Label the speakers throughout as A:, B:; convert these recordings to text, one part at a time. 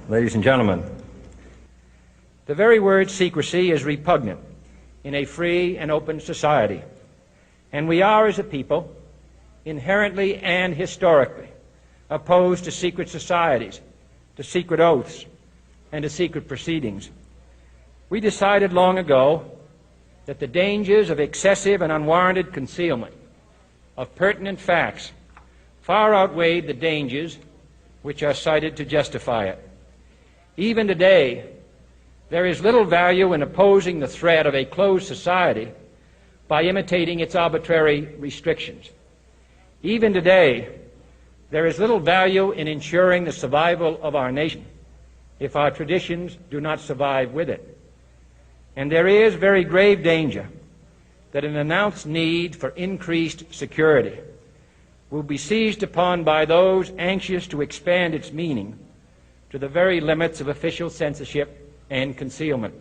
A: Ladies and gentlemen, the very word secrecy is repugnant in a free and open society, and we are, as a people, inherently and historically opposed to secret societies, to secret oaths, and to secret proceedings. We decided long ago that the dangers of excessive and unwarranted concealment of pertinent facts far outweighed the dangers which are cited to justify it. Even today, there is little value in opposing the threat of a closed society by imitating its arbitrary restrictions. Even today, there is little value in ensuring the survival of our nation if our traditions do not survive with it. And there is very grave danger that an announced need for increased security will be seized upon by those anxious to expand its meaning to the very limits of official censorship and concealment.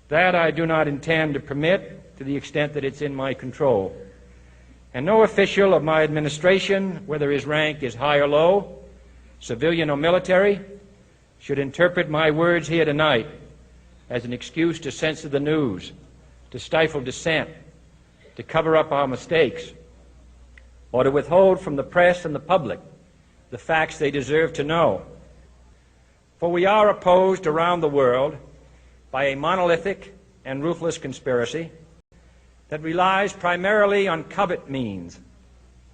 A: That I do not intend to permit to the extent that it's in my control. And no official of my administration, whether his rank is high or low, civilian or military, should interpret my words here tonight as an excuse to censor the news, to stifle dissent, to cover up our mistakes, or to withhold from the press and the public the facts they deserve to know. For we are opposed around the world by a monolithic and ruthless conspiracy that relies primarily on covert means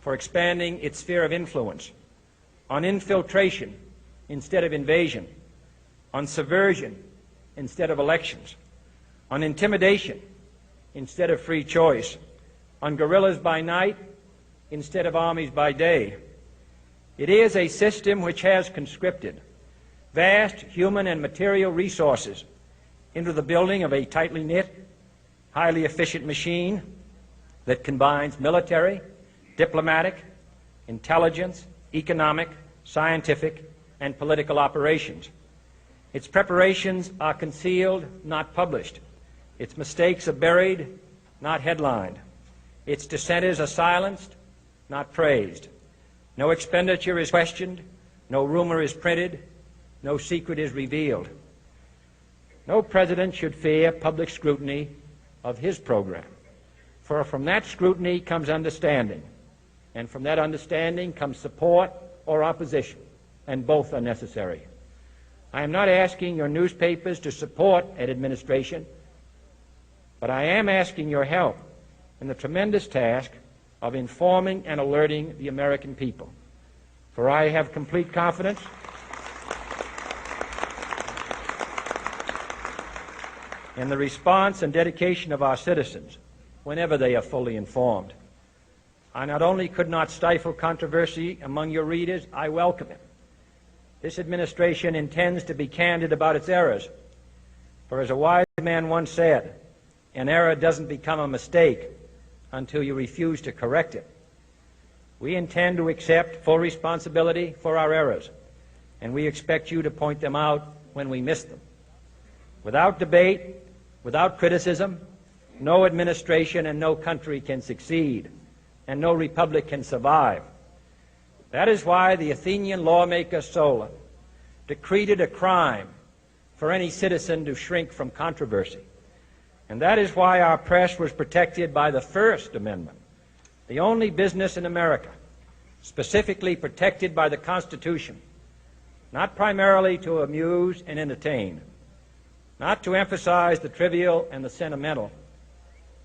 A: for expanding its sphere of influence, on infiltration instead of invasion, on subversion instead of elections, on intimidation instead of free choice, on guerrillas by night instead of armies by day. It is a system which has conscripted vast human and material resources into the building of a tightly knit, highly efficient machine that combines military, diplomatic, intelligence, economic, scientific, and political operations. Its preparations are concealed, not published. Its mistakes are buried, not headlined. Its dissenters are silenced, not praised. No expenditure is questioned, no rumor is printed, no secret is revealed. No president should fear public scrutiny of his program, for from that scrutiny comes understanding, and from that understanding comes support or opposition, and both are necessary. I am not asking your newspapers to support an administration, but I am asking your help in the tremendous task of informing and alerting the American people. For I have complete confidence in the response and dedication of our citizens whenever they are fully informed. I not only could not stifle controversy among your readers, I welcome it. This administration intends to be candid about its errors. For as a wise man once said, an error doesn't become a mistake until you refuse to correct it. We intend to accept full responsibility for our errors, and we expect you to point them out when we miss them. Without debate, without criticism, no administration and no country can succeed, and no republic can survive. That is why the Athenian lawmaker Solon decreed it a crime for any citizen to shrink from controversy. And that is why our press was protected by the First Amendment, the only business in America specifically protected by the Constitution, not primarily to amuse and entertain, not to emphasize the trivial and the sentimental,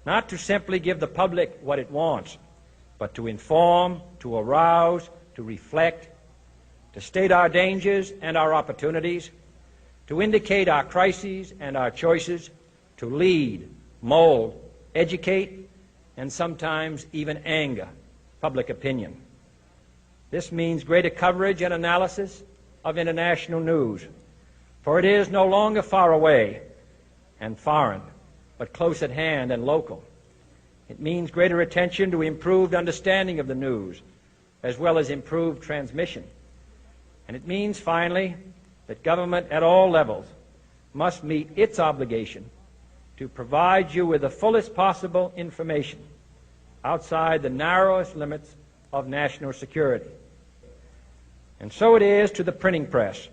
A: not to simply give the public what it wants, but to inform, to arouse, to reflect, to state our dangers and our opportunities, to indicate our crises and our choices, to lead, mold, educate, and sometimes even anger public opinion. This means greater coverage and analysis of international news, for it is no longer far away and foreign, but close at hand and local. It means greater attention to improved understanding of the news, as well as improved transmission. And it means, finally, that government at all levels must meet its obligation to provide you with the fullest possible information outside the narrowest limits of national security. And so it is to the printing press,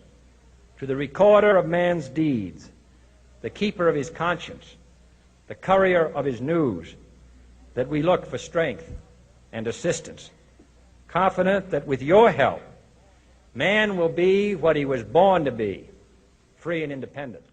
A: to the recorder of man's deeds, the keeper of his conscience, the courier of his news, that we look for strength and assistance, confident that with your help, man will be what he was born to be, free and independent.